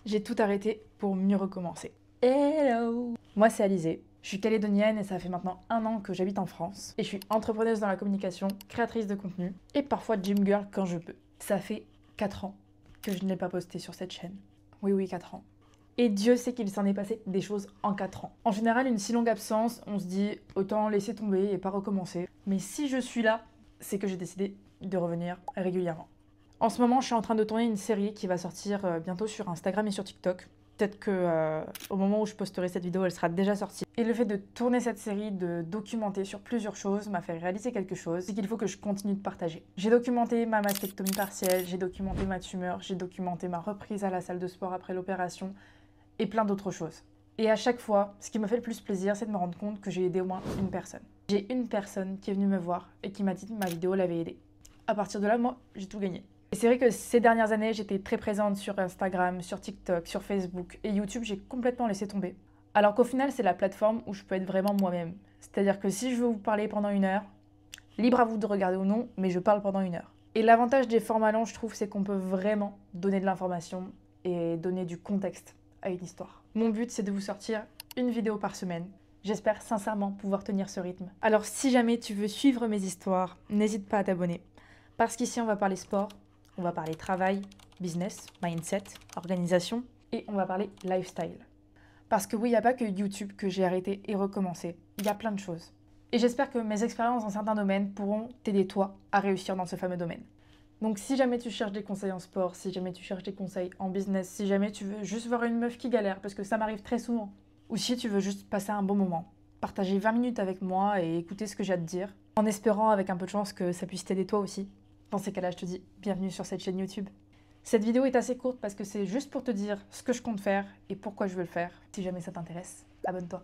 J'ai tout arrêté pour mieux recommencer. Hello! Moi c'est Alizée, je suis calédonienne et ça fait maintenant 1 an que j'habite en France. Et je suis entrepreneuse dans la communication, créatrice de contenu et parfois gym girl quand je peux. Ça fait 4 ans que je ne l'ai pas posté sur cette chaîne. Oui, 4 ans. Et Dieu sait qu'il s'en est passé des choses en 4 ans. En général, une si longue absence, on se dit autant laisser tomber et pas recommencer. Mais si je suis là, c'est que j'ai décidé de revenir régulièrement. En ce moment, je suis en train de tourner une série qui va sortir bientôt sur Instagram et sur TikTok. Peut-être que au moment où je posterai cette vidéo, elle sera déjà sortie. Et le fait de tourner cette série, de documenter sur plusieurs choses, m'a fait réaliser quelque chose, c'est qu'il faut que je continue de partager. J'ai documenté ma mastectomie partielle, j'ai documenté ma tumeur, j'ai documenté ma reprise à la salle de sport après l'opération, et plein d'autres choses. Et à chaque fois, ce qui me fait le plus plaisir, c'est de me rendre compte que j'ai aidé au moins une personne. J'ai une personne qui est venue me voir et qui m'a dit que ma vidéo l'avait aidée. À partir de là, moi, j'ai tout gagné. Et c'est vrai que ces dernières années, j'étais très présente sur Instagram, sur TikTok, sur Facebook et YouTube, j'ai complètement laissé tomber. Alors qu'au final, c'est la plateforme où je peux être vraiment moi-même. C'est-à-dire que si je veux vous parler pendant 1 heure, libre à vous de regarder ou non, mais je parle pendant 1 heure. Et l'avantage des formats longs, je trouve, c'est qu'on peut vraiment donner de l'information et donner du contexte à une histoire. Mon but, c'est de vous sortir une vidéo par semaine. J'espère sincèrement pouvoir tenir ce rythme. Alors si jamais tu veux suivre mes histoires, n'hésite pas à t'abonner. Parce qu'ici, on va parler sport, on va parler travail, business, mindset, organisation et on va parler lifestyle. Parce que oui, il n'y a pas que YouTube que j'ai arrêté et recommencé. Il y a plein de choses. Et j'espère que mes expériences dans certains domaines pourront t'aider toi à réussir dans ce fameux domaine. Donc si jamais tu cherches des conseils en sport, si jamais tu cherches des conseils en business, si jamais tu veux juste voir une meuf qui galère, parce que ça m'arrive très souvent, ou si tu veux juste passer un bon moment, partager 20 minutes avec moi et écouter ce que j'ai à te dire, en espérant avec un peu de chance que ça puisse t'aider toi aussi, dans ces cas-là, je te dis bienvenue sur cette chaîne YouTube. Cette vidéo est assez courte parce que c'est juste pour te dire ce que je compte faire et pourquoi je veux le faire. Si jamais ça t'intéresse, abonne-toi.